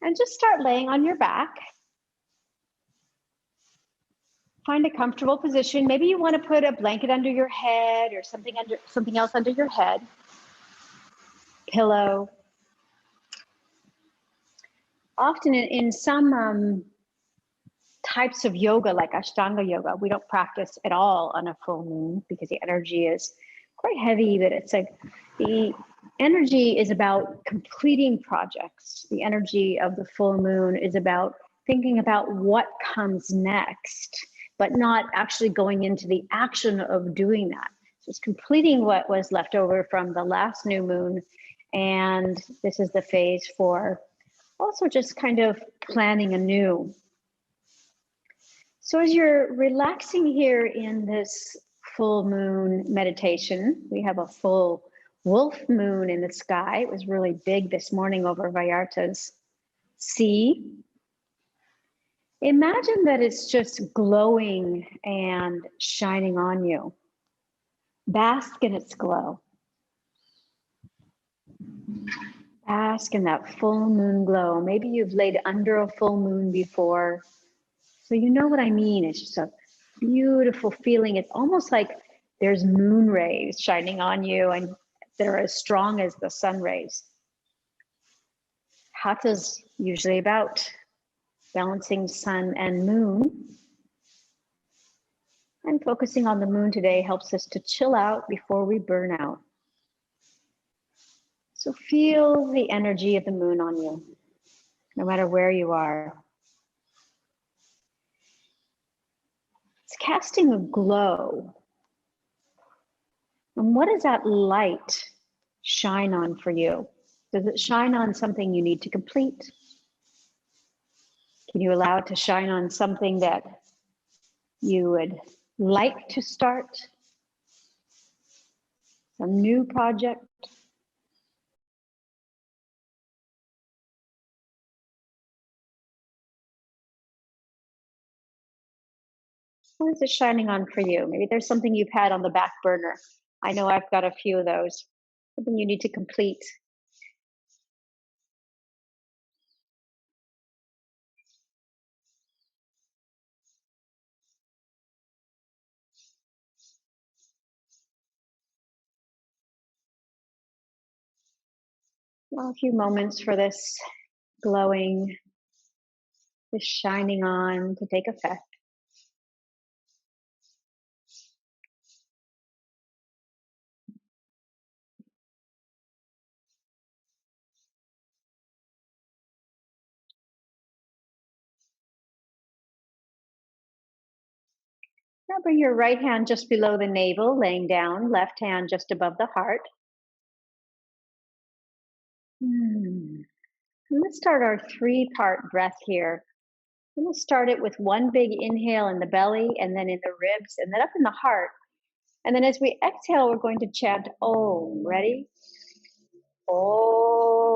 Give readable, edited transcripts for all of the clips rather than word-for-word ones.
And just start laying on your back. Find a comfortable position. Maybe you want to put a blanket under your head or something else under your head. Pillow. Often in some types of yoga, like Ashtanga yoga, we don't practice at all on a full moon because the energy is quite heavy, but it's like the energy is about completing projects. The energy of the full moon is about thinking about what comes next, but not actually going into the action of doing that. So it's completing what was left over from the last new moon. And this is the phase for also just kind of planning anew. So as you're relaxing here in this full moon meditation, we have a full wolf moon in the sky. It was really big this morning over Vallarta's sea. Imagine that it's just glowing and shining on you. Bask in its glow. Bask in that full moon glow. Maybe you've laid under a full moon before. So you know what I mean. It's just a beautiful feeling. It's almost like there's moon rays shining on you and they're as strong as the sun rays. Hatha's usually about balancing sun and moon. And focusing on the moon today helps us to chill out before we burn out. So feel the energy of the moon on you, no matter where you are. It's casting a glow. And what does that light shine on for you? Does it shine on something you need to complete? Can you allow it to shine on something that you would like to start? Some new project? What is it shining on for you? Maybe there's something you've had on the back burner. I know I've got a few of those. Something you need to complete. Well, a few moments for this glowing, this shining on to take effect. Now bring your right hand just below the navel, laying down, left hand just above the heart. Let's start our three-part breath here. We'll start it with one big inhale in the belly and then in the ribs and then up in the heart. And then as we exhale, we're going to chant Om. Ready? Om.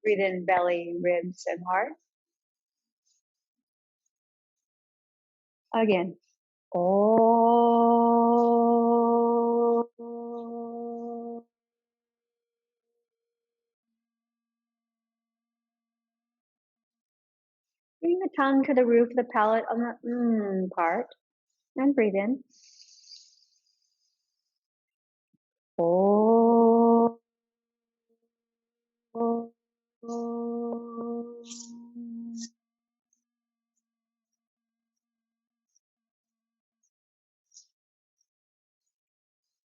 Breathe in belly, ribs, and heart. Again. Om. Bring the tongue to the roof of the palate on the part and breathe in. Om.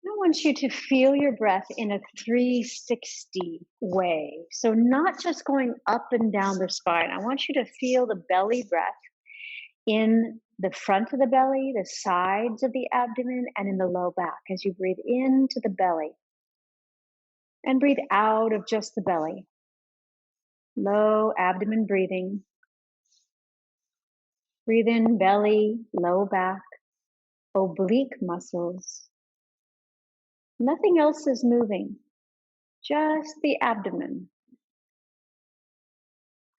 I want you to feel your breath in a 360 way. So not just going up and down the spine. I want you to feel the belly breath in the front of the belly, the sides of the abdomen, and in the low back as you breathe into the belly. And breathe out of just the belly. Low abdomen breathing. Breathe in belly, low back, oblique muscles. Nothing else is moving, just the abdomen.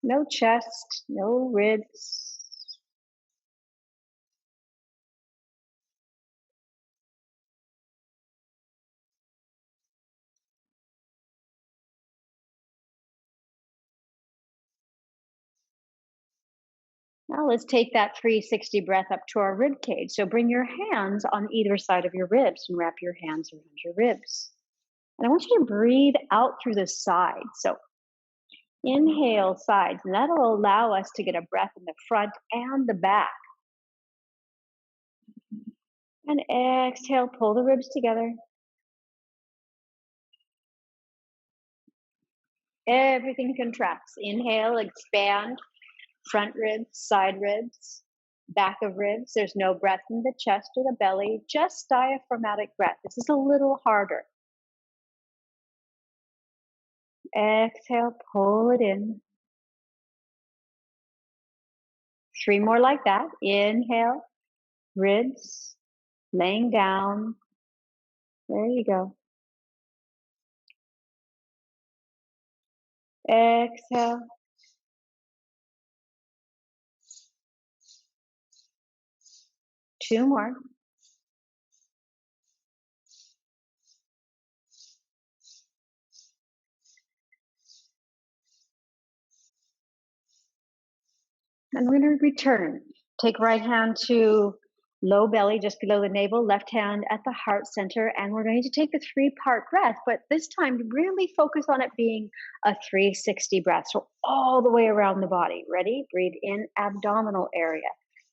No chest, no ribs. Now let's take that 360 breath up to our rib cage. So bring your hands on either side of your ribs and wrap your hands around your ribs. And I want you to breathe out through the sides. So inhale sides, and that'll allow us to get a breath in the front and the back. And exhale, pull the ribs together. Everything contracts. Inhale, expand, front ribs, side ribs, back of ribs. There's no breath in the chest or the belly, just diaphragmatic breath. This is a little harder. Exhale, pull it in. 3 more like that. Inhale, ribs, laying down. There you go. Exhale. Two more. And we're going to return. Take right hand to low belly, just below the navel, left hand at the heart center. And we're going to take the 3-part breath, but this time really focus on it being a 360 breath. So all the way around the body. Ready? Breathe in, abdominal area,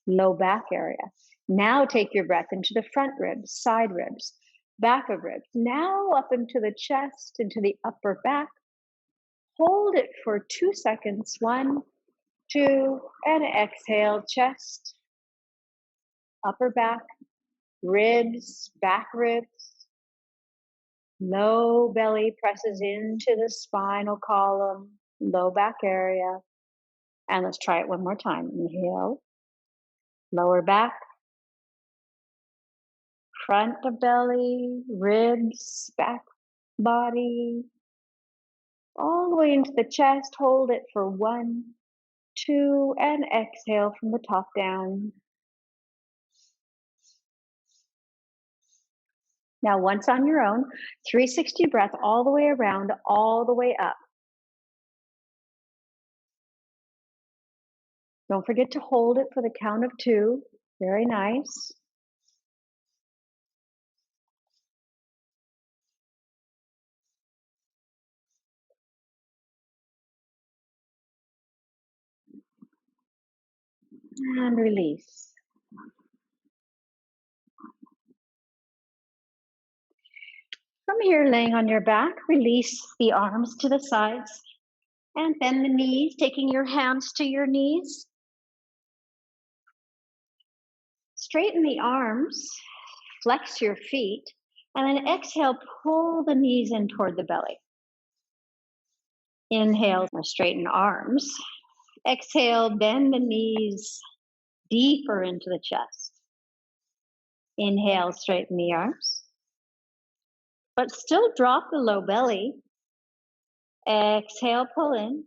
low back area. Now take your breath into the front ribs, side ribs, back of ribs. Now up into the chest, into the upper back. Hold it for 2 seconds. 1, 2, and exhale, chest, upper back, ribs, back ribs, low belly presses into the spinal column, low back area. And let's try it one more time. Inhale, lower back, front of belly, ribs, back body, all the way into the chest. Hold it for 1, 2, and exhale from the top down. Now, once on your own, 360 breath all the way around, all the way up. Don't forget to hold it for the count of 2. Very nice. And release. From here, laying on your back, release the arms to the sides and bend the knees, taking your hands to your knees. Straighten the arms, flex your feet, and then exhale, pull the knees in toward the belly. Inhale, straighten arms. Exhale, bend the knees deeper into the chest. Inhale, straighten the arms. But still drop the low belly. Exhale, pull in.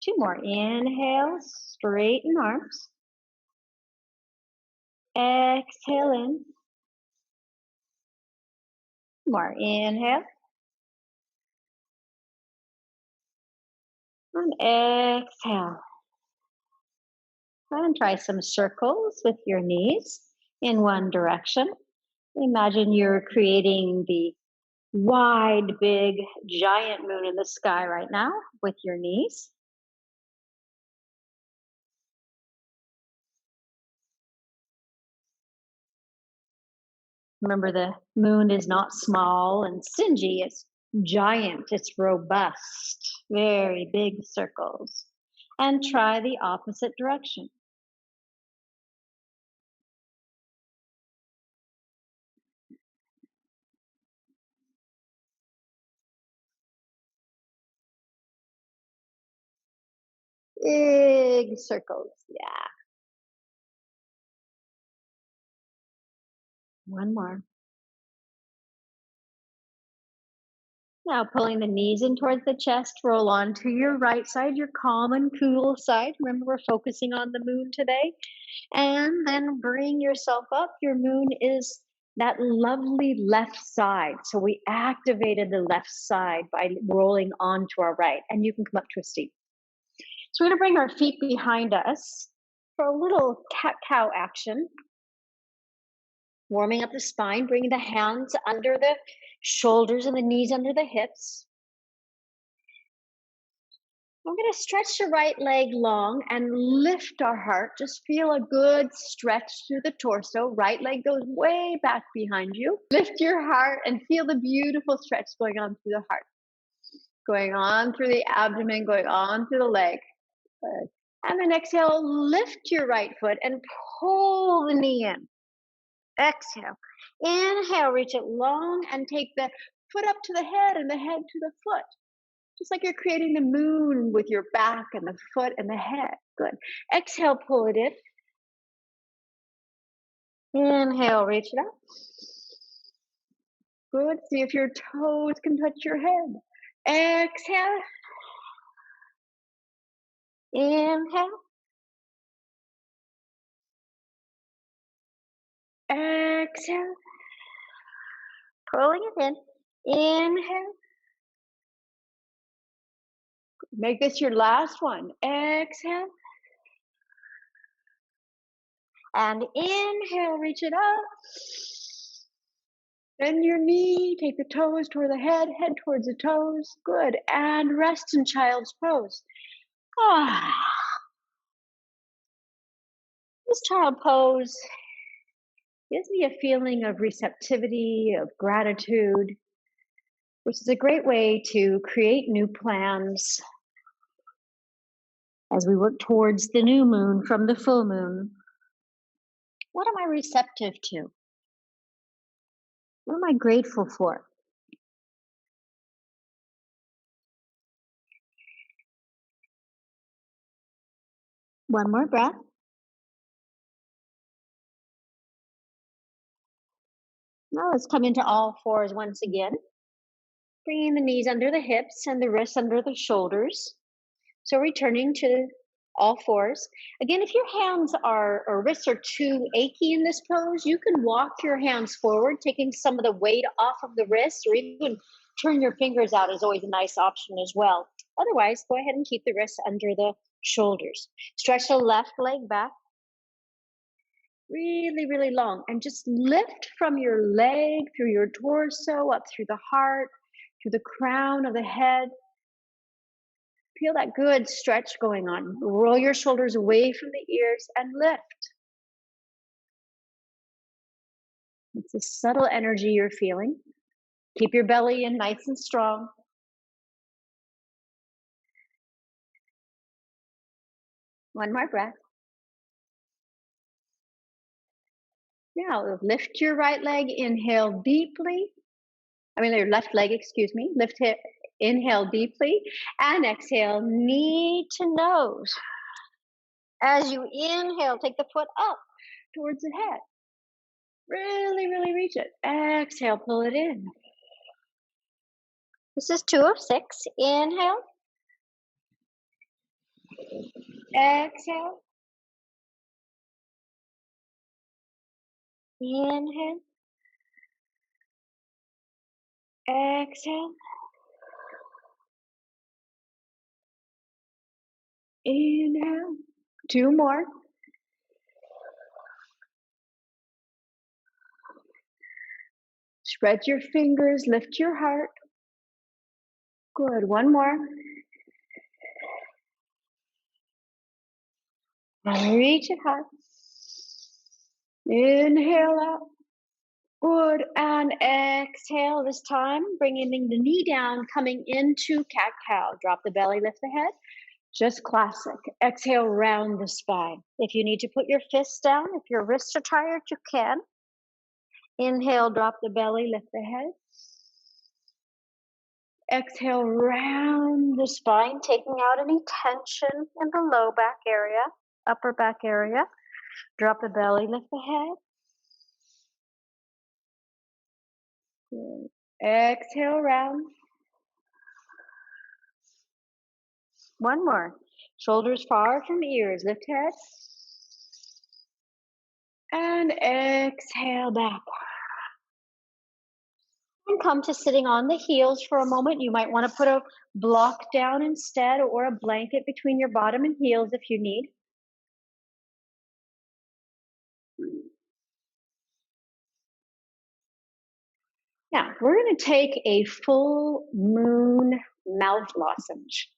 2 more. Inhale, straighten arms. Exhale in. More. Inhale. And exhale. And try some circles with your knees in one direction. Imagine you're creating the wide, big, giant moon in the sky right now with your knees. Remember, the moon is not small and stingy, it's giant, it's robust, very big circles. And try the opposite direction. Big circles, yeah. One more. Now pulling the knees in towards the chest, roll on to your right side, your calm and cool side. Remember, we're focusing on the moon today. And then bring yourself up. Your moon is that lovely left side. So we activated the left side by rolling onto our right. And you can come up to a seat. So we're going to bring our feet behind us for a little cat-cow action. Warming up the spine, bringing the hands under the shoulders and the knees under the hips. We're going to stretch the right leg long and lift our heart. Just feel a good stretch through the torso. Right leg goes way back behind you. Lift your heart and feel the beautiful stretch going on through the heart. Going on through the abdomen, going on through the leg. Good. And then exhale, lift your right foot and pull the knee in. Exhale. Inhale, reach it long and take the foot up to the head and the head to the foot. Just like you're creating the moon with your back and the foot and the head. Good. Exhale, pull it in. Inhale, reach it up. Good. See if your toes can touch your head. Exhale. Inhale. Exhale. Pulling it in. Inhale. Make this your last one. Exhale. And inhale, reach it up. Bend your knee, take the toes toward the head, head towards the toes. Good. And rest in child's pose. This child pose gives me a feeling of receptivity, of gratitude, which is a great way to create new plans as we work towards the new moon from the full moon. What am I receptive to? What am I grateful for? One more breath. Now let's come into all fours once again. Bringing the knees under the hips and the wrists under the shoulders. So returning to all fours. Again, if your hands or wrists are too achy in this pose, you can walk your hands forward, taking some of the weight off of the wrists, or even turn your fingers out is always a nice option as well. Otherwise, go ahead and keep the wrists under the shoulders. Stretch the left leg back really, really long, and just lift from your leg through your torso, up through the heart, through the crown of the head. Feel that good stretch going on. Roll your shoulders away from the ears and lift. It's a subtle energy you're feeling. Keep your belly in nice and strong. One more breath. Now lift your right leg, inhale deeply. Your left leg, excuse me. Lift it, inhale deeply, and exhale, knee to nose. As you inhale, take the foot up towards the head. Really, really reach it. Exhale, pull it in. This is 2 of 6. Inhale. Exhale. Inhale. Exhale. Inhale. 2 more. Spread your fingers, lift your heart. Good. 1 more. Reach it high. Inhale out. Good. And exhale this time, bringing the knee down, coming into cat-cow. Drop the belly, lift the head. Just classic. Exhale, round the spine. If you need to put your fists down, if your wrists are tired, you can. Inhale, drop the belly, lift the head. Exhale, round the spine, taking out any tension in the low back area, upper back area. Drop the belly, lift the head. Good. Exhale, round. 1 more. Shoulders far from ears, lift head. And exhale back. then come to sitting on the heels for a moment. You might want to put a block down instead or a blanket between your bottom and heels if you need. Now, we're going to take a full moon mouth lozenge.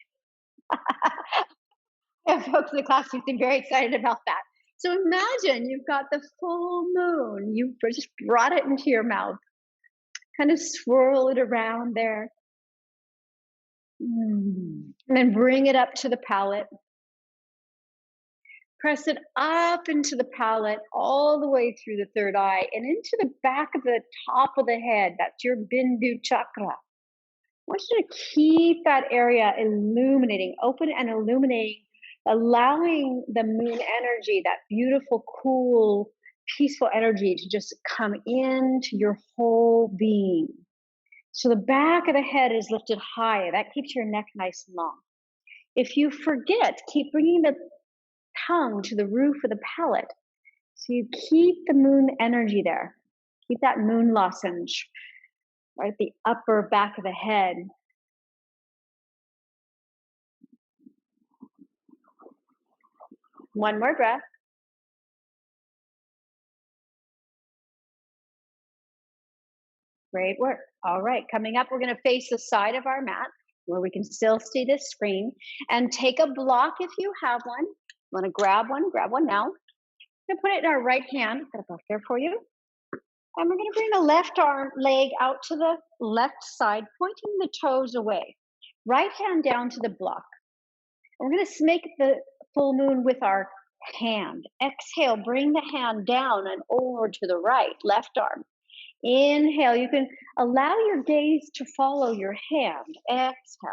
Yeah, folks in the class seem very excited about that. So imagine you've got the full moon. You just brought it into your mouth. Kind of swirl it around there. And then bring it up to the palate. Press it up into the palate, all the way through the third eye and into the back of the top of the head. That's your Bindu chakra. I want you to keep that area illuminating, open and illuminating, allowing the moon energy, that beautiful, cool, peaceful energy to just come into your whole being. So the back of the head is lifted high. That keeps your neck nice and long. If you forget, keep bringing the tongue to the roof of the palate. So you keep the moon energy there. Keep that moon lozenge right at the upper back of the head. One more breath. Great work. All right, coming up, we're going to face the side of our mat where we can still see this screen and take a block if you have one. Want to grab one now. I'm going to put it in our right hand. Got it up there for you. And we're going to bring the left arm leg out to the left side, pointing the toes away. Right hand down to the block. And we're going to make the full moon with our hand. Exhale, bring the hand down and over to the right, left arm. Inhale, you can allow your gaze to follow your hand. Exhale.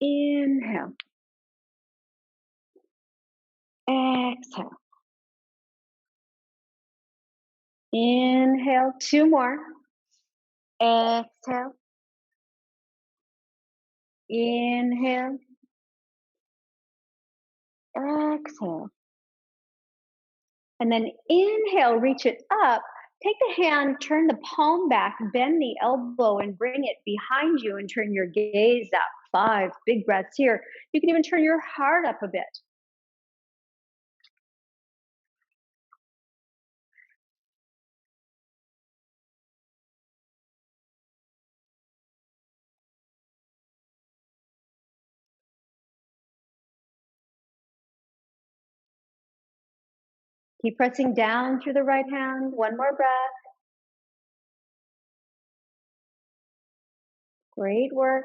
Inhale. Exhale. Inhale, two more. Exhale. Inhale. Exhale. And then inhale, reach it up. Take the hand, turn the palm back, bend the elbow and bring it behind you and turn your gaze up. 5 big breaths here. You can even turn your heart up a bit. Keep pressing down through the right hand. One more breath. Great work.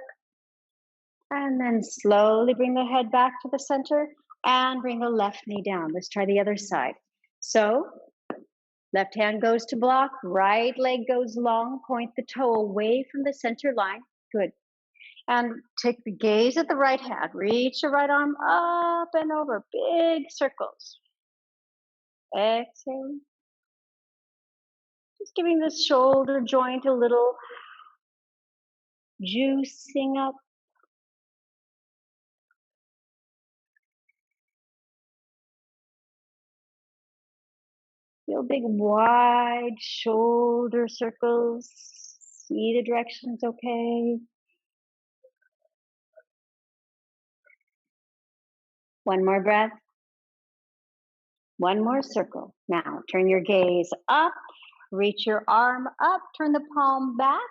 And then slowly bring the head back to the center and bring the left knee down. Let's try the other side. So left hand goes to block, right leg goes long, point the toe away from the center line. Good. And take the gaze at the right hand. Reach the right arm up and over, big circles. Exhale. Just giving the shoulder joint a little juicing up. Feel big, wide shoulder circles. See the directions okay. One more breath. One more circle. Now turn your gaze up, reach your arm up, turn the palm back,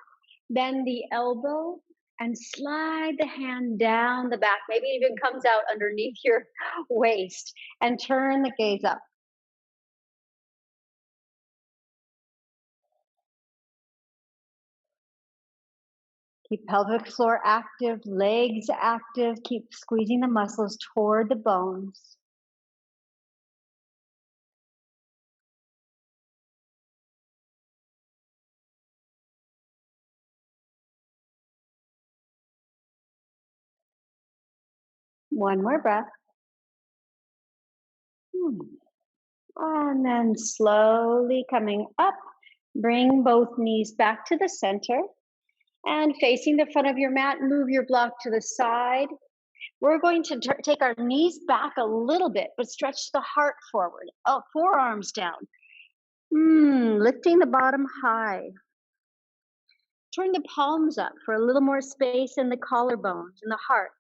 bend the elbow, and slide the hand down the back. Maybe it even comes out underneath your waist, and turn the gaze up. Keep pelvic floor active, legs active. Keep squeezing the muscles toward the bones. One more breath. And then slowly coming up, bring both knees back to the center. And facing the front of your mat, move your block to the side. We're going to take our knees back a little bit, but stretch the heart forward. Oh, forearms down. Lifting the bottom high. Turn the palms up for a little more space in the collarbones and the heart.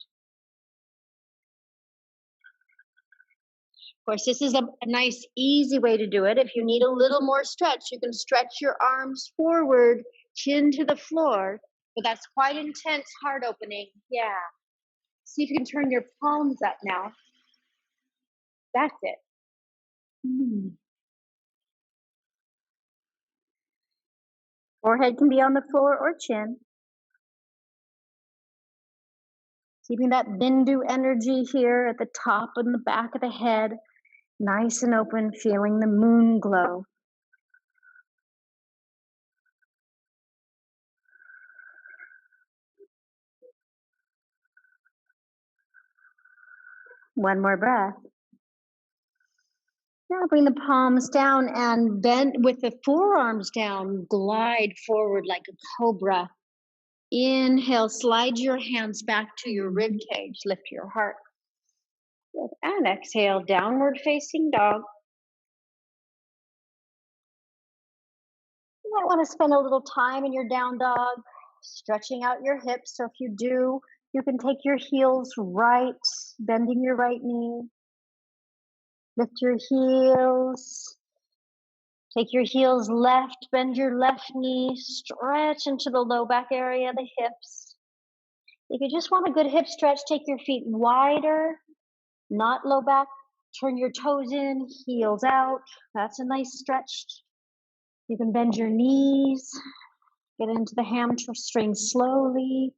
Of course, this is a nice, easy way to do it. If you need a little more stretch, you can stretch your arms forward, chin to the floor, but that's quite intense heart opening. Yeah. See if you can turn your palms up now. That's it. Forehead can be on the floor or chin. Keeping that bindu energy here at the top and the back of the head, nice and open, feeling the moon glow. One more breath. Now bring the palms down and bend with the forearms down, glide forward like a cobra. Inhale, slide your hands back to your rib cage, lift your heart. Good. And exhale, downward facing dog. You might want to spend a little time in your down dog, stretching out your hips. So if you do, you can take your heels right, bending your right knee. Lift your heels. Take your heels left, bend your left knee, stretch into the low back area, the hips. If you just want a good hip stretch, take your feet wider, not low back. Turn your toes in, heels out. That's a nice stretch. You can bend your knees, get into the hamstring slowly.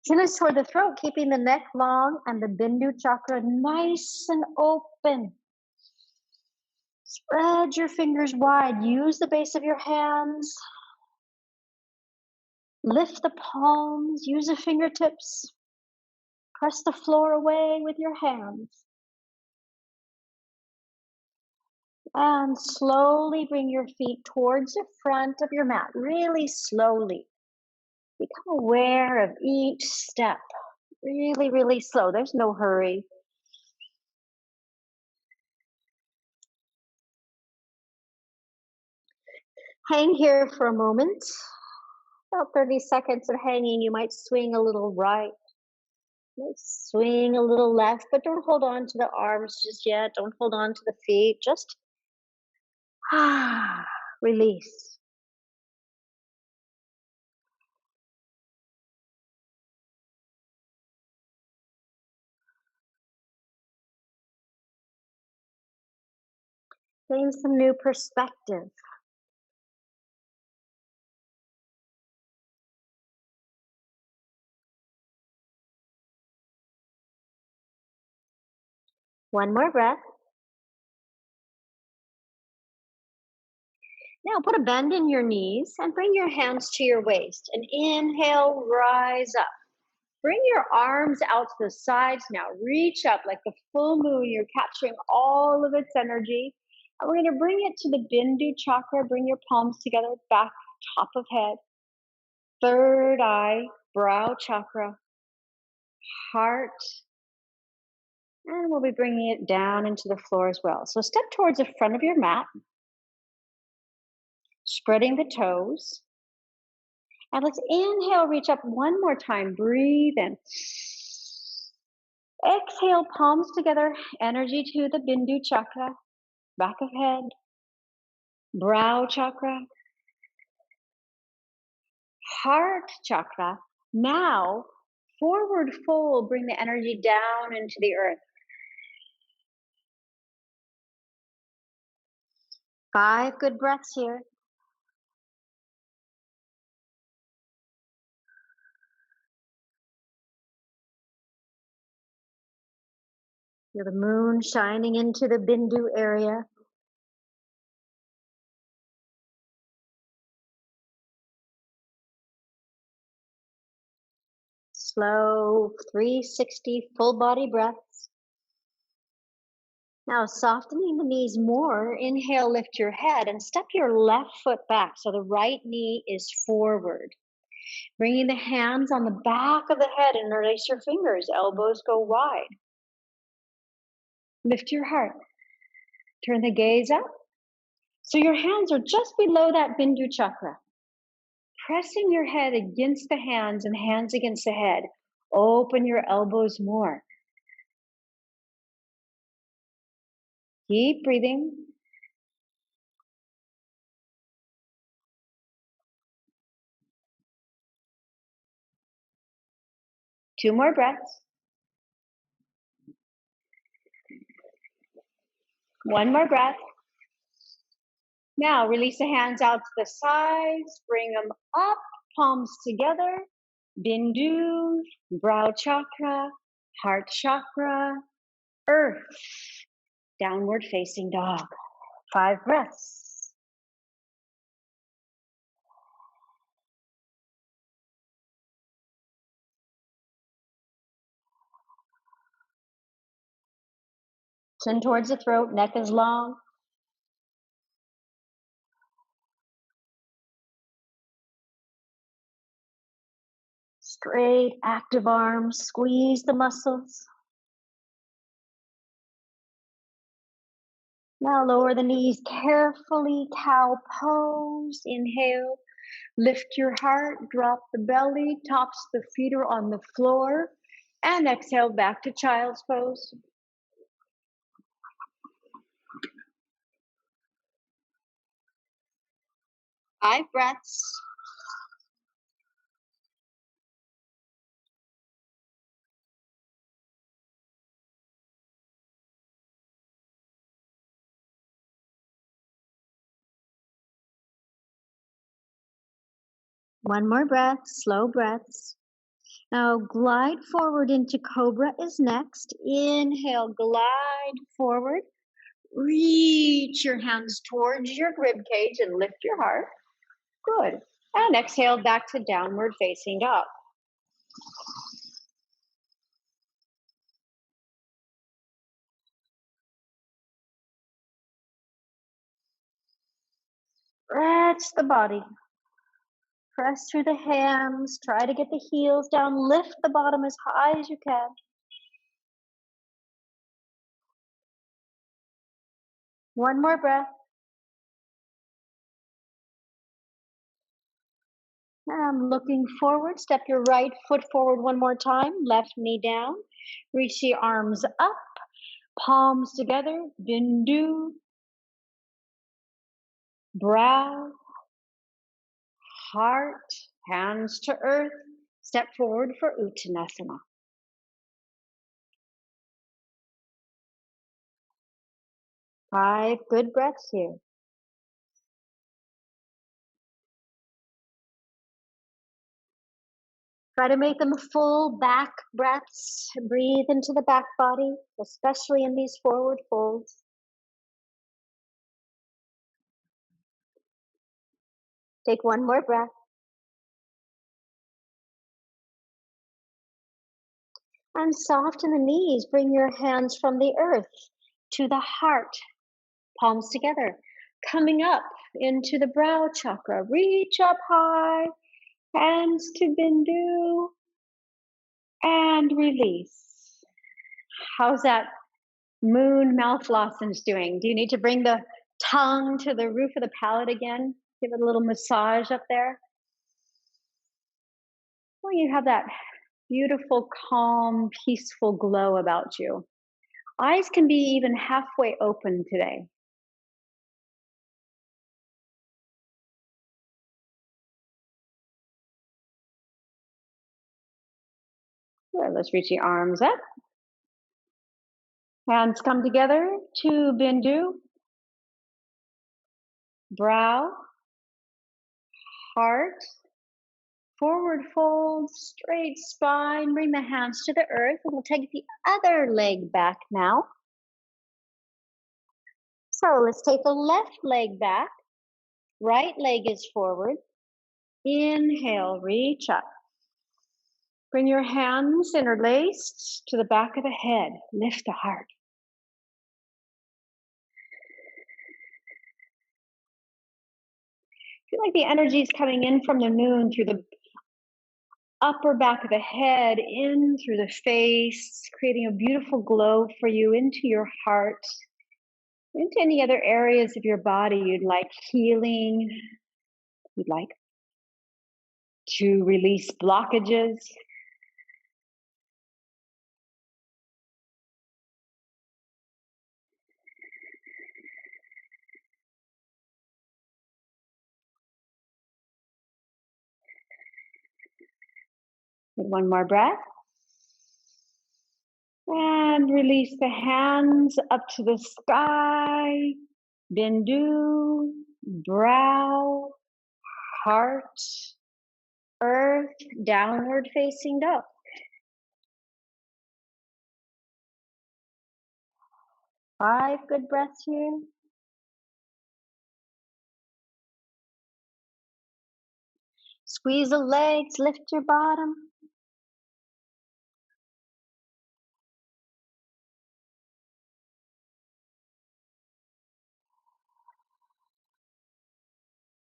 Chin is toward the throat, keeping the neck long and the bindu chakra nice and open. Spread your fingers wide. Use the base of your hands. Lift the palms. Use the fingertips. Press the floor away with your hands. And slowly bring your feet towards the front of your mat. Really slowly. Become aware of each step. Really, really slow. There's no hurry. Hang here for a moment. About 30 seconds of hanging. You might swing a little right. You might swing a little left, but don't hold on to the arms just yet. Don't hold on to the feet. Just release. Gain some new perspective. One more breath. Now put a bend in your knees and bring your hands to your waist. And inhale, rise up. Bring your arms out to the sides now. Reach up like the full moon. You're capturing all of its energy. And we're going to bring it to the bindu chakra. Bring your palms together, back, top of head. Third eye, brow chakra, heart. And we'll be bringing it down into the floor as well. So step towards the front of your mat, spreading the toes. And let's inhale, reach up one more time. Breathe in. Exhale, palms together, energy to the bindu chakra, back of head, brow chakra, heart chakra. Now, forward fold, bring the energy down into the earth. 5 good breaths here. Feel the moon shining into the bindu area. Slow 360 full body breaths. Now softening the knees more, inhale, lift your head and step your left foot back so the right knee is forward. Bringing the hands on the back of the head and release your fingers, elbows go wide. Lift your heart. Turn the gaze up. So your hands are just below that Bindu chakra. Pressing your head against the hands and hands against the head. Open your elbows more. Keep breathing. Two more breaths. One more breath. Now release the hands out to the sides. Bring them up, palms together. Bindu, brow chakra, heart chakra, earth. Downward facing dog. 5 breaths. Chin towards the throat, neck is long. Straight, active arms, squeeze the muscles. Now lower the knees carefully, cow pose. Inhale, lift your heart, drop the belly, tops the feet are on the floor. And exhale back to child's pose. Five breaths. One more breath, slow breaths. Now glide forward into cobra is next. Inhale, glide forward. Reach your hands towards your rib cage and lift your heart. Good. And exhale back to downward facing dog. Stretch the body. Press through the hands. Try to get the heels down. Lift the bottom as high as you can. One more breath. And looking forward. Step your right foot forward one more time. Left knee down. Reach the arms up. Palms together. Bindu. Brow. Heart. Hands to earth. Step forward for Uttanasana. 5 good breaths here. Try to make them full back breaths. Breathe into the back body, especially in these forward folds. Take one more breath. And soften the knees. Bring your hands from the earth to the heart. Palms together. Coming up into the brow chakra. Reach up high. Hands to Bindu. And release. How's that moon mouth lozenge doing? Do you need to bring the tongue to the roof of the palate again? Give it a little massage up there. Well, you have that beautiful, calm, peaceful glow about you. Eyes can be even halfway open today. Good. Let's reach the arms up. Hands come together to Bindu. Brow, heart, forward fold, straight spine. Bring the hands to the earth, and we'll take the other leg back now. So let's take the left leg back. Right leg is forward. Inhale, reach up. Bring your hands interlaced to the back of the head. Lift the heart. Feel like the energy is coming in from the moon through the upper back of the head, in through the face, creating a beautiful glow for you into your heart. into any other areas of your body you'd like healing, you'd like to release blockages. One more breath. And release the hands up to the sky, bindu, brow, heart, earth, downward facing dog. 5 good breaths here. Squeeze the legs, lift your bottom.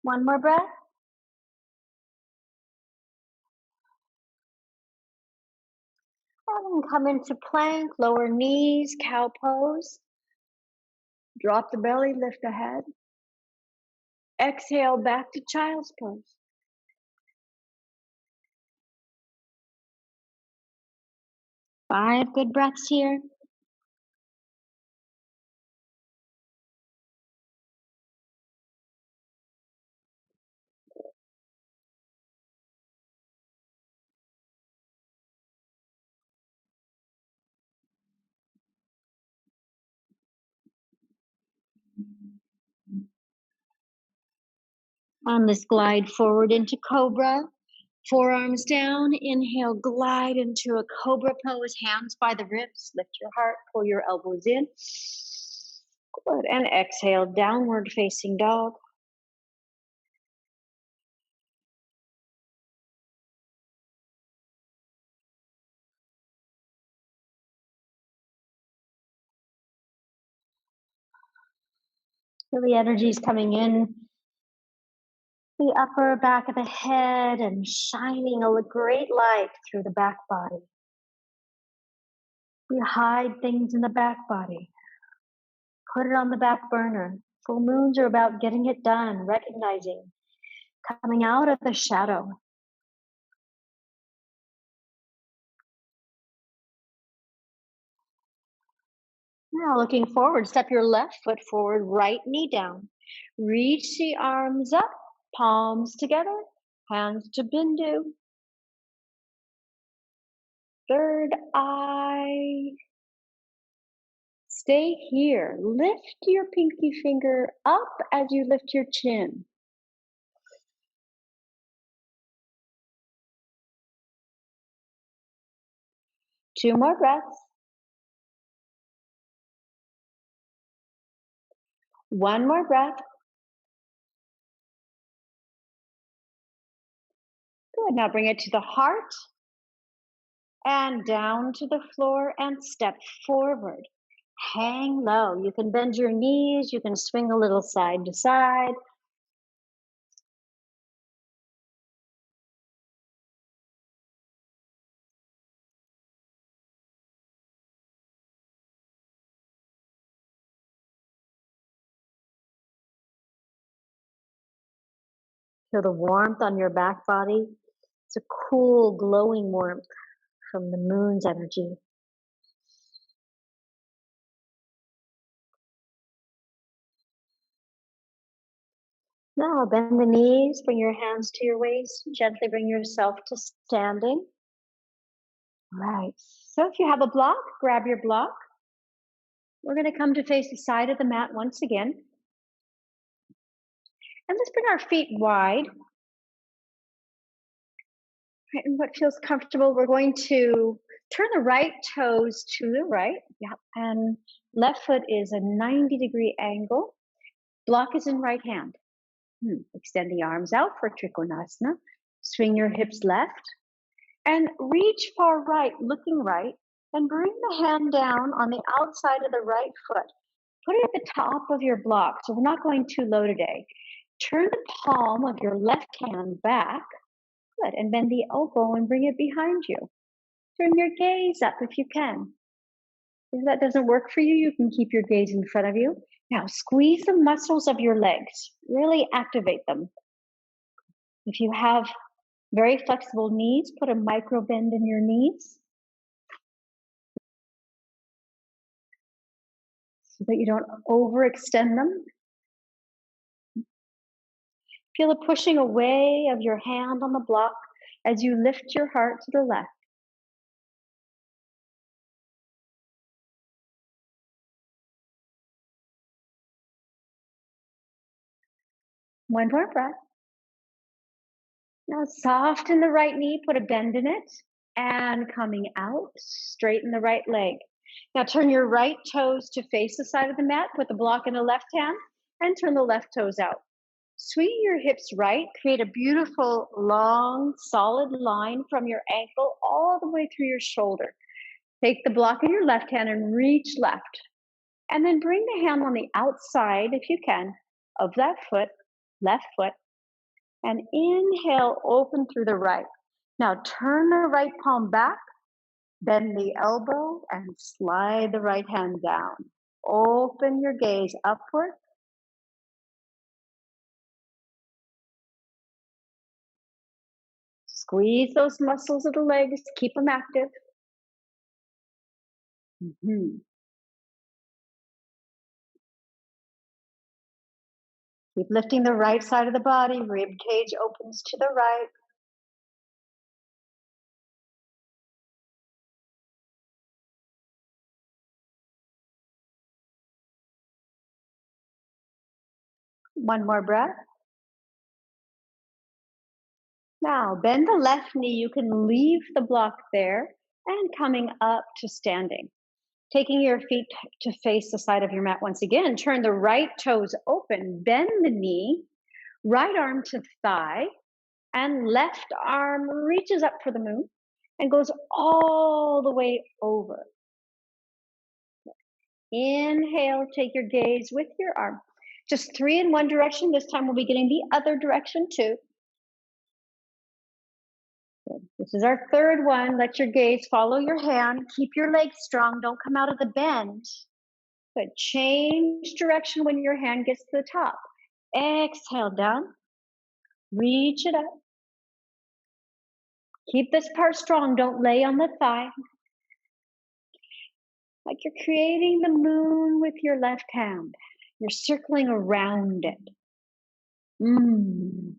One more breath. And come into plank, lower knees, cow pose. Drop the belly, lift the head. Exhale back to child's pose. Five good breaths here. On this glide forward into cobra, forearms down, inhale, glide into a cobra pose, hands by the ribs, lift your heart, pull your elbows in. Good, and exhale, downward facing dog. Feel the energies coming in the upper back of the head and shining a great light through the back body. We hide things in the back body. Put it on the back burner. Full moons are about getting it done, recognizing, coming out of the shadow. Now looking forward, step your left foot forward, right knee down. Reach the arms up, palms together, hands to bindu. Third eye. Stay here. Lift your pinky finger up as you lift your chin. Two more breaths. One more breath. Good. Now bring it to the heart and down to the floor and step forward. Hang low. You can bend your knees. You can swing a little side to side. Feel the warmth on your back body. It's a cool, glowing warmth from the moon's energy. Now bend the knees, bring your hands to your waist, gently bring yourself to standing. Right. So if you have a block, grab your block. We're going to come to face the side of the mat once again. And let's bring our feet wide. Right, and what feels comfortable, we're going to turn the right toes to the right. Yeah, and left foot is a 90-degree angle. Block is in right hand. Extend the arms out for Trikonasana. Swing your hips left. And reach far right, looking right. And bring the hand down on the outside of the right foot. Put it at the top of your block. So we're not going too low today. Turn the palm of your left hand back. Good. And bend the elbow and bring it behind you. Turn your gaze up if you can. If that doesn't work for you, you can keep your gaze in front of you. Now squeeze the muscles of your legs, really activate them. If you have very flexible knees, put a micro bend in your knees so that you don't overextend them. Feel the pushing away of your hand on the block as you lift your heart to the left. One more breath. Now soften the right knee, put a bend in it, and coming out, straighten the right leg. Now turn your right toes to face the side of the mat, put the block in the left hand, and turn the left toes out. Sweep your hips right, create a beautiful, long, solid line from your ankle all the way through your shoulder. Take the block in your left hand and reach left. And then bring the hand on the outside, if you can, of that foot, left foot, and inhale, open through the right. Now turn the right palm back, bend the elbow, and slide the right hand down. Open your gaze upward. Squeeze those muscles of the legs, keep them active. Keep lifting the right side of the body, rib cage opens to the right. One more breath. Now bend the left knee, you can leave the block there and coming up to standing. Taking your feet to face the side of your mat once again, turn the right toes open, bend the knee, right arm to thigh, and left arm reaches up for the moon and goes all the way over. Inhale, take your gaze with your arm. Just 3 in one direction. This time we'll be getting the other direction too. Good. This is our third one. Let your gaze follow your hand. Keep your legs strong. Don't come out of the bend. Good. Change direction when your hand gets to the top. Exhale down. Reach it up. Keep this part strong. Don't lay on the thigh. Like you're creating the moon with your left hand. You're circling around it.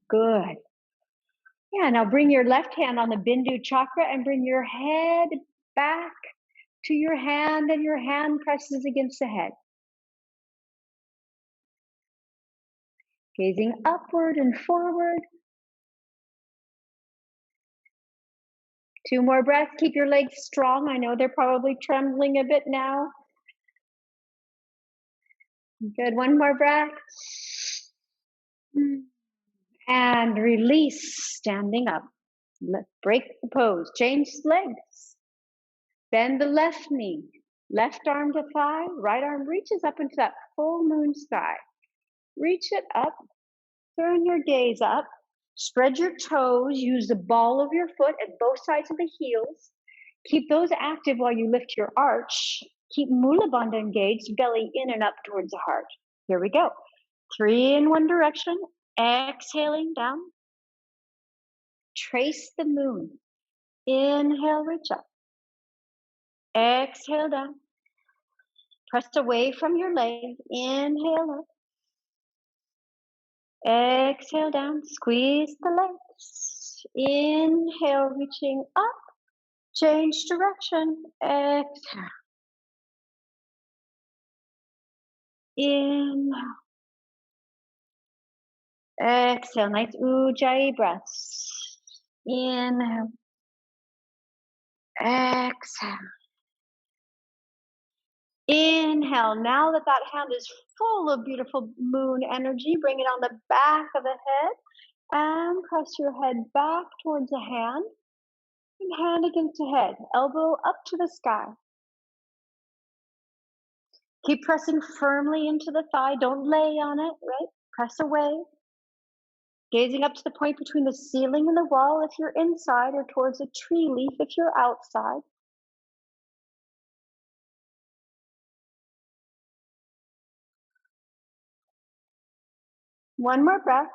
Good. Yeah, now bring your left hand on the Bindu chakra and bring your head back to your hand, and your hand presses against the head. Gazing upward and forward. 2 more breaths. Keep your legs strong. I know they're probably trembling a bit now. Good. 1 more breath. And release, standing up. Break the pose. Change legs. Bend the left knee. Left arm to thigh. Right arm reaches up into that full moon sky. Reach it up. Turn your gaze up. Spread your toes. Use the ball of your foot at both sides of the heels. Keep those active while you lift your arch. Keep Mula Bandha engaged, belly in and up towards the heart. Here we go. 3 in one direction. Exhaling down. Trace the moon. Inhale, reach up. Exhale down. Press away from your leg. Inhale up. Exhale down. Squeeze the legs. Inhale, reaching up. Change direction. Exhale. Inhale. Exhale. Nice ujjayi breaths. Inhale. Exhale. Inhale. Now that hand is full of beautiful moon energy, bring it on the back of the head and press your head back towards the hand and hand against the head, elbow up to the sky. Keep pressing firmly into the thigh. Don't lay on it, right? Press away. Gazing up to the point between the ceiling and the wall if you're inside, or towards a tree leaf if you're outside. One more breath.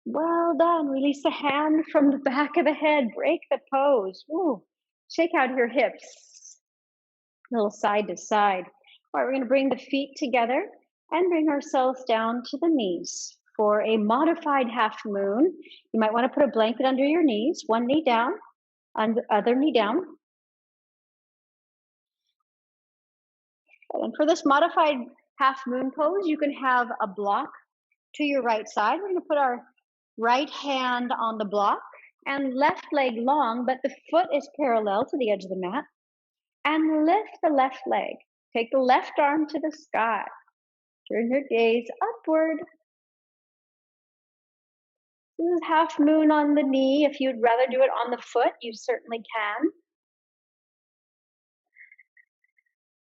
Well done. Release the hand from the back of the head. Break the pose. Ooh. Shake out your hips. A little side to side. All right, we're going to bring the feet together and bring ourselves down to the knees for a modified half moon. You might want to put a blanket under your knees, one knee down, and the other knee down. And for this modified half moon pose, you can have a block to your right side. We're going to put our right hand on the block and left leg long, but the foot is parallel to the edge of the mat. And lift the left leg. Take the left arm to the sky. Turn your gaze upward. This is half moon on the knee. If you'd rather do it on the foot, you certainly can.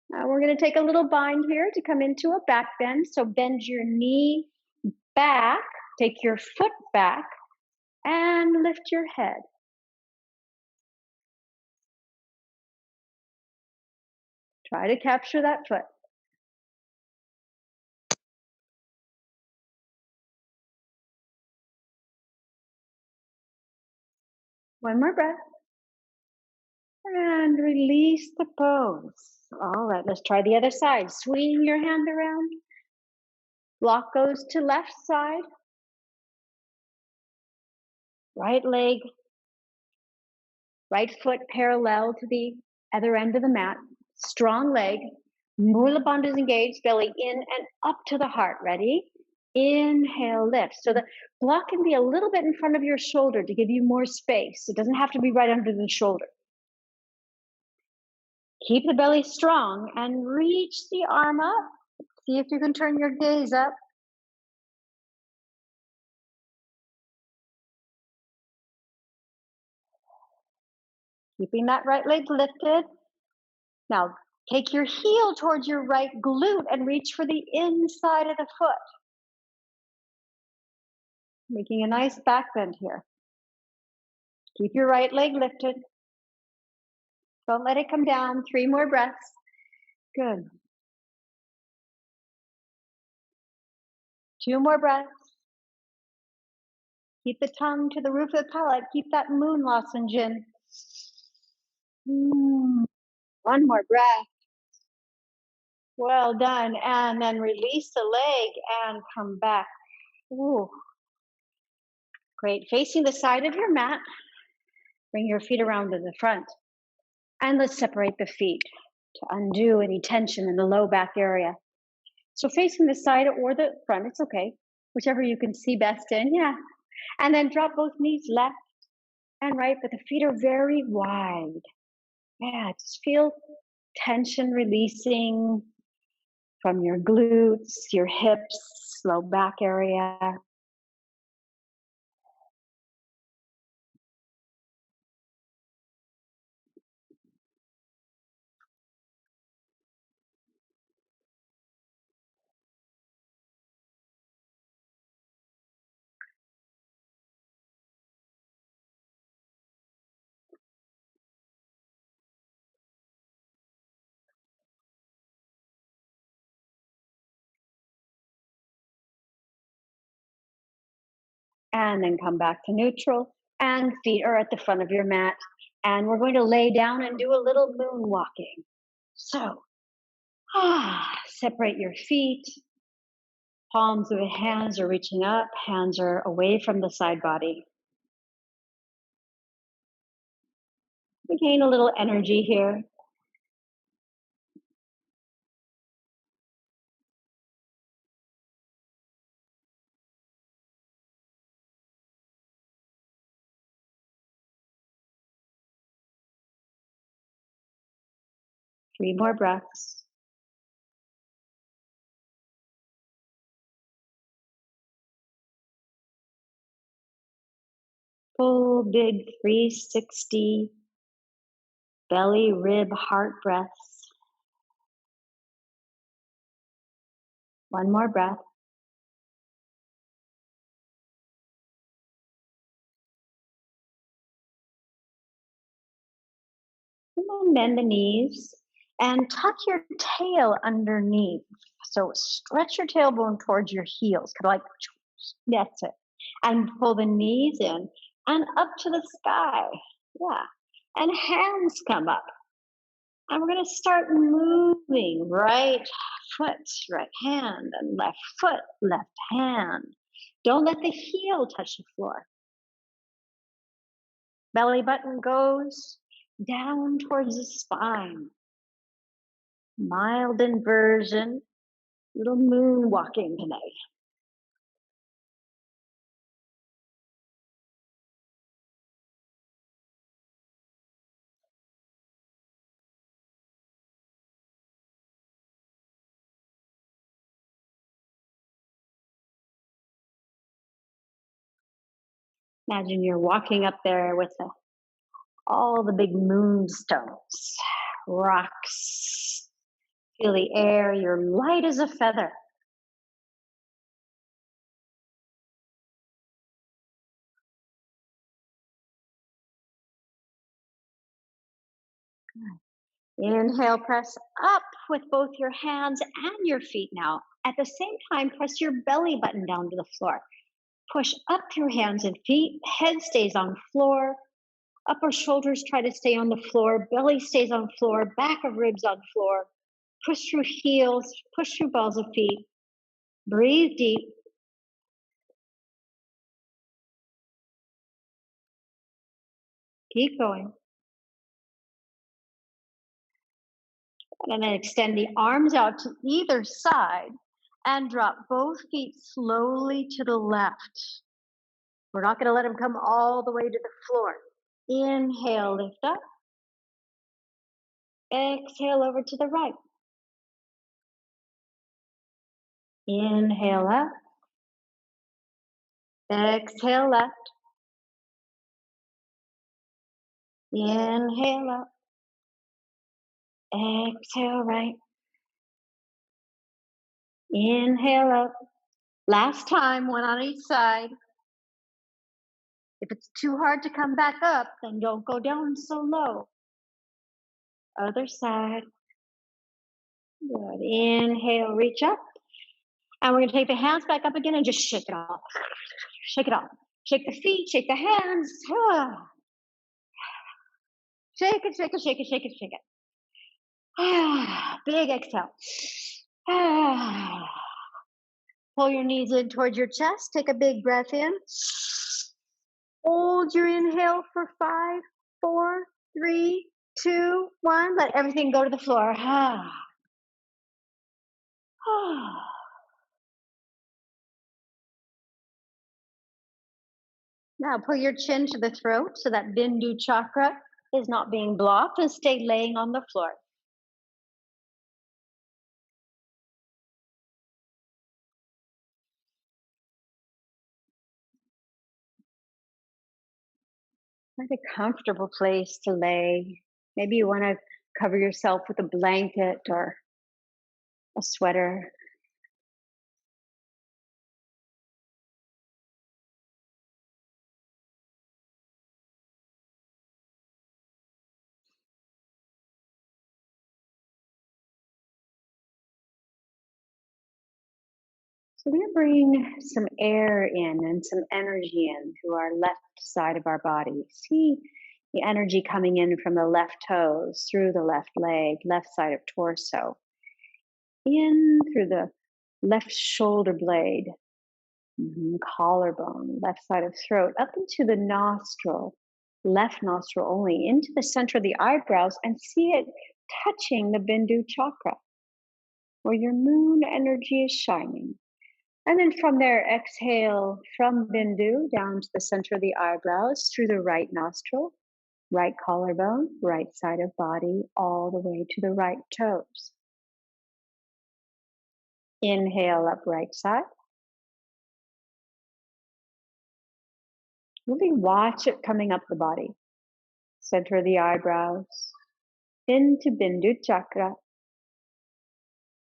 Now we're going to take a little bind here to come into a back bend. So bend your knee back, take your foot back, and lift your head. Try to capture that foot. One more breath. And release the pose. All right, let's try the other side. Swing your hand around. Block goes to left side. Right leg, right foot parallel to the other end of the mat. Strong leg. Mula bandhas engaged, belly in and up to the heart. Ready? Inhale, lift. So the block can be a little bit in front of your shoulder to give you more space. It doesn't have to be right under the shoulder. Keep the belly strong and reach the arm up. See if you can turn your gaze up. Keeping that right leg lifted. Now, take your heel towards your right glute and reach for the inside of the foot. Making a nice back bend here. Keep your right leg lifted. Don't let it come down. 3 more breaths. Good. 2 more breaths. Keep the tongue to the roof of the palate. Keep that moon lozenge in. 1 more breath. Well done. And then release the leg and come back. Ooh. Great. Facing the side of your mat. Bring your feet around to the front. And let's separate the feet to undo any tension in the low back area. So facing the side or the front, it's okay. Whichever you can see best in, yeah. And then drop both knees left and right, but the feet are very wide. Yeah, just feel tension releasing from your glutes, your hips, low back area. And then come back to neutral, and feet are at the front of your mat. And we're going to lay down and do a little moon walking. So, separate your feet. Palms of the hands are reaching up, hands are away from the side body. We gain a little energy here. Three more breaths. Full big 360 belly, rib, heart breaths. One more breath. And then bend the knees and tuck your tail underneath. So stretch your tailbone towards your heels, kind of like that's it. And pull the knees in and up to the sky. Yeah. And hands come up. And we're going to start moving right foot, right hand, and left foot, left hand. Don't let the heel touch the floor. Belly button goes down towards the spine. Mild inversion, little moon walking today. Imagine you're walking up there with all the big moonstones, rocks. Feel the air, you're light as a feather. Inhale, press up with both your hands and your feet now. At the same time, press your belly button down to the floor. Push up through hands and feet. Head stays on floor. Upper shoulders try to stay on the floor. Belly stays on floor. Back of ribs on floor. Push through heels. Push through balls of feet. Breathe deep. Keep going. And then extend the arms out to either side and drop both feet slowly to the left. We're not going to let them come all the way to the floor. Inhale, lift up. Exhale over to the right. Inhale up. Exhale left. Inhale up. Exhale right. Inhale up. Last time, one on each side. If it's too hard to come back up, then don't go down so low. Other side. Good. Inhale, reach up. And we're going to take the hands back up again and just shake it off. Shake it off. Shake the feet, shake the hands. Shake it, shake it, shake it, shake it, shake it. Big exhale. Pull your knees in towards your chest. Take a big breath in. Hold your inhale for 5, 4, 3, 2, 1. Let everything go to the floor. Now pull your chin to the throat so that Bindu chakra is not being blocked, and stay laying on the floor. Find a comfortable place to lay. Maybe you want to cover yourself with a blanket or a sweater. So we're going to bring some air in and some energy in through our left side of our body. See the energy coming in from the left toes, through the left leg, left side of torso, in through the left shoulder blade, collarbone, left side of throat, up into the nostril, left nostril only, into the center of the eyebrows, and see it touching the Bindu chakra, where your moon energy is shining. And then from there, exhale from Bindu down to the center of the eyebrows, through the right nostril, right collarbone, right side of body, all the way to the right toes. Inhale up right side. Really watch it coming up the body. Center of the eyebrows, into Bindu chakra.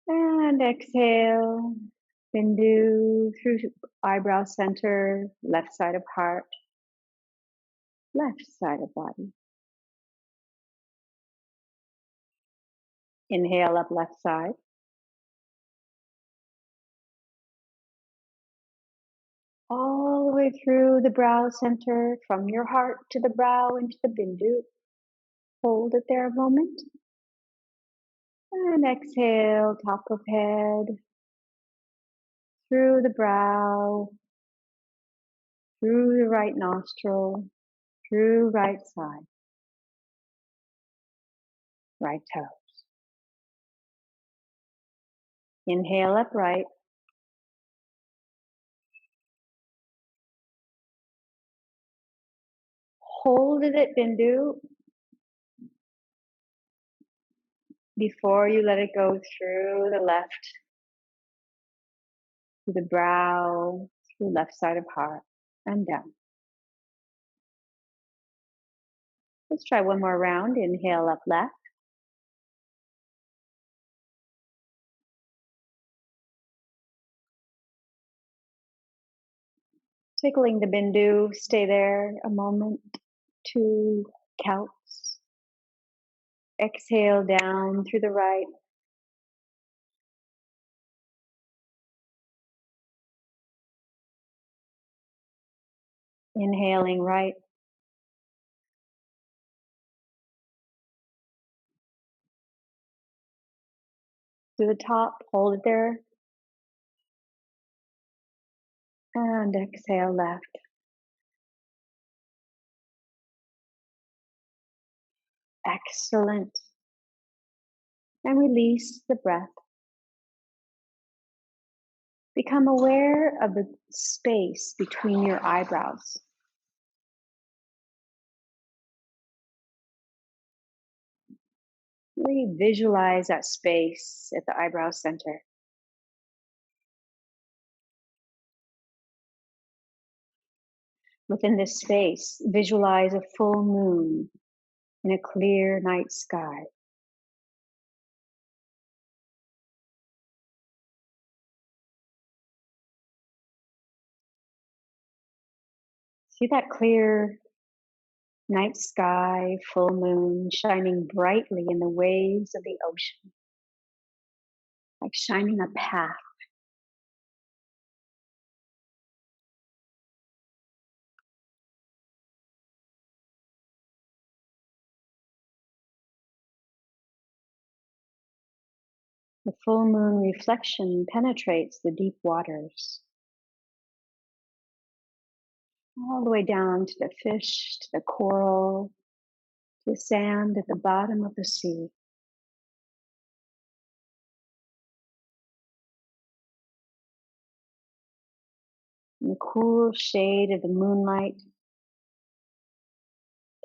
And exhale, Bindu through eyebrow center, left side of heart, left side of body. Inhale up left side. right through the brow center, from your heart to the brow into the bindu. Hold it there a moment. And exhale, top of head, through the brow, through the right nostril, through right side, right toe. Inhale upright. Hold it at bindu before you let it go through the left, through the brow, through left side of heart, and down. Let's try one more round. Inhale up left. Tickling the bindu, stay there a moment, 2 counts. Exhale down through the right. Inhaling right. To the top, hold it there. And exhale left. Excellent. And release the breath. Become aware of the space between your eyebrows. Really visualize that space at the eyebrow center. Within this space, visualize a full moon in a clear night sky. See that clear night sky, full moon shining brightly in the waves of the ocean, like shining a path. The full moon reflection penetrates the deep waters, all the way down to the fish, to the coral, to the sand at the bottom of the sea. In the cool shade of the moonlight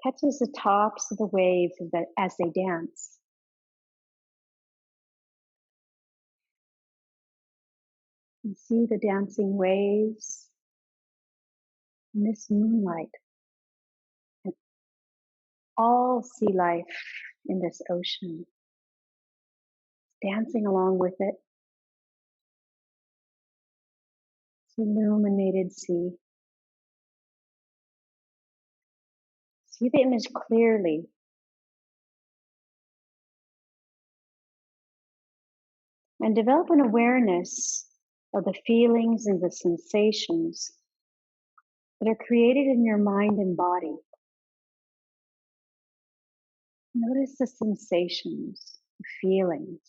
catches the tops of the waves as they dance. You see the dancing waves in this moonlight, and all sea life in this ocean dancing along with it. It's illuminated sea. See the image clearly. And develop an awareness of the feelings and the sensations that are created in your mind and body. Notice the sensations, the feelings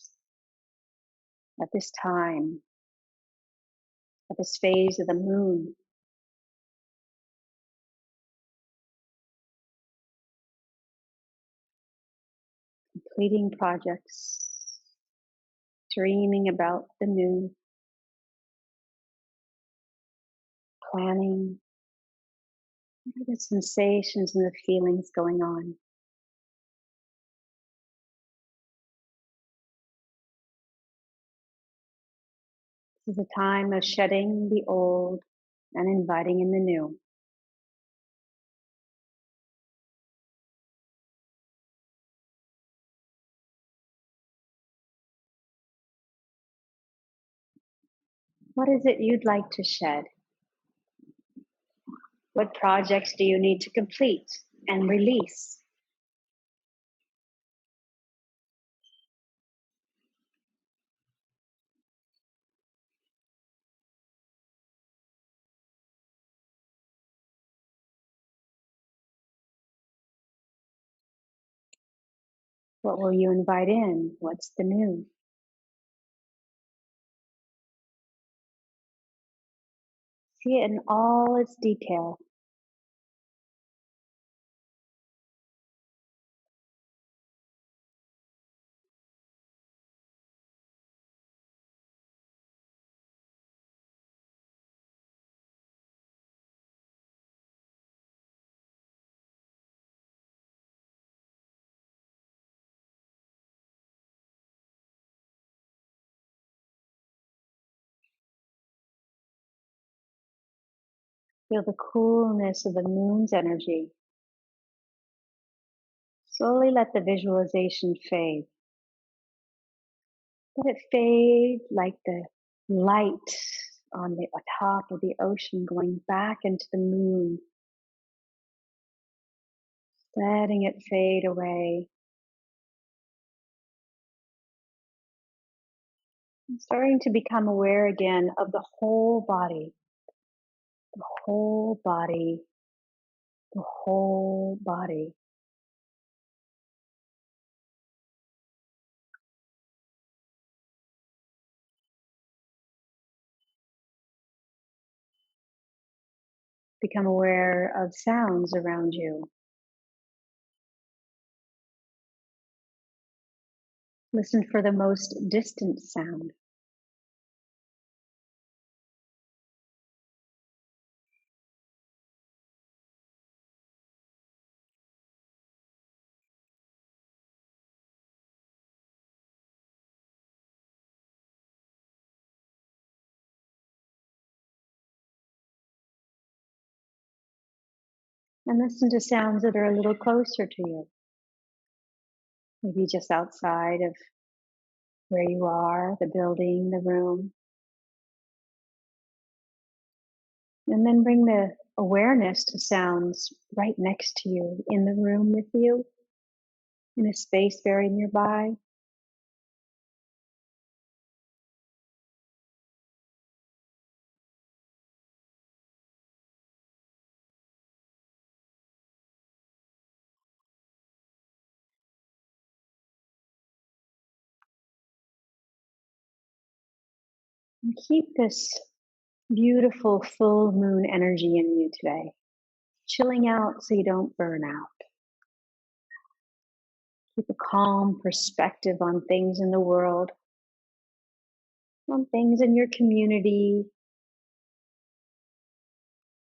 at this time, at this phase of the moon. Completing projects, dreaming about the new, planning. What are the sensations and the feelings going on? This is a time of shedding the old and inviting in the new. What is it you'd like to shed? What projects do you need to complete and release? What will you invite in? What's the new? See it in all its detail. Feel the coolness of the moon's energy. Slowly let the visualization fade. Let it fade like the light on the top of the ocean going back into the moon, letting it fade away. And starting to become aware again of the whole body, the whole body, the whole body. Become aware of sounds around you. Listen for the most distant sound. And listen to sounds that are a little closer to you. Maybe just outside of where you are, the building, the room. And then bring the awareness to sounds right next to you, in the room with you, in a space very nearby. And keep this beautiful full moon energy in you today, chilling out so you don't burn out. Keep a calm perspective on things in the world, on things in your community,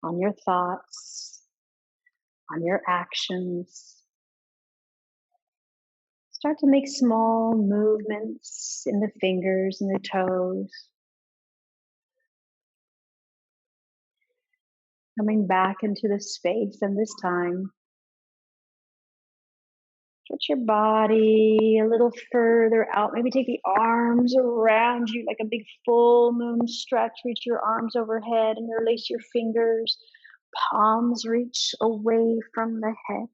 on your thoughts, on your actions. Start to make small movements in the fingers and the toes. Coming back into the space and this time. Stretch your body a little further out. Maybe take the arms around you like a big full moon stretch. Reach your arms overhead and release your fingers. Palms reach away from the head.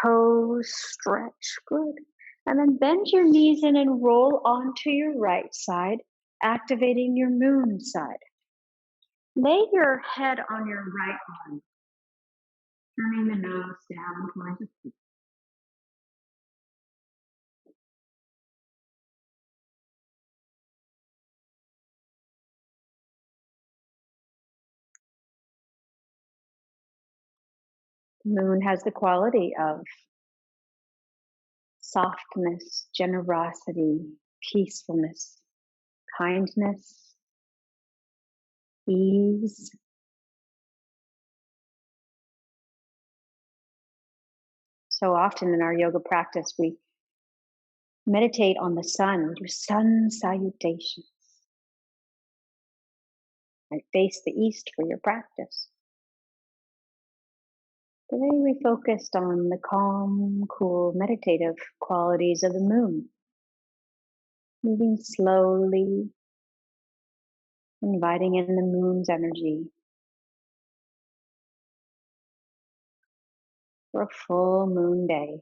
Toes stretch. Good. And then bend your knees in and roll onto your right side, activating your moon side. Lay your head on your right arm, turning the nose down towards the feet. The moon has the quality of softness, generosity, peacefulness, kindness, ease. So often in our yoga practice, we meditate on the sun, we do sun salutations. Right? Face the east for your practice. Today we focused on the calm, cool, meditative qualities of the moon. Moving slowly, inviting in the moon's energy for a full moon day.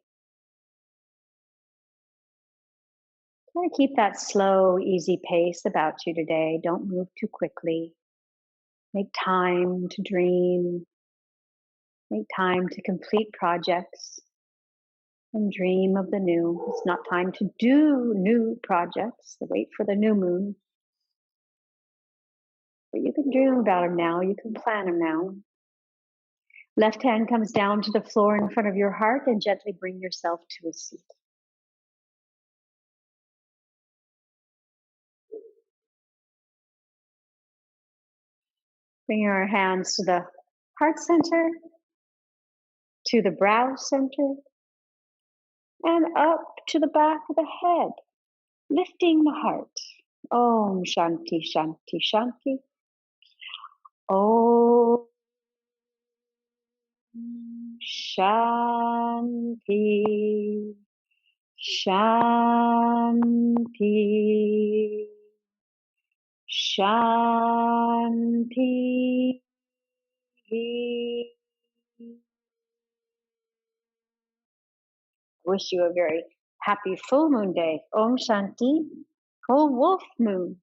Try to keep that slow, easy pace about you today. Don't move too quickly. Make time to dream. Make time to complete projects. and dream of the new. It's not time to do new projects, to wait for the new moon. But you can dream about them now, you can plan them now. Left hand comes down to the floor in front of your heart and gently bring yourself to a seat. Bring your hands to the heart center, to the brow center, and up to the back of the head, lifting the heart. Om Shanti Shanti Shanti. Om Shanti Shanti Shanti. Wish you a very happy full moon day. Om Shanti. Full wolf moon.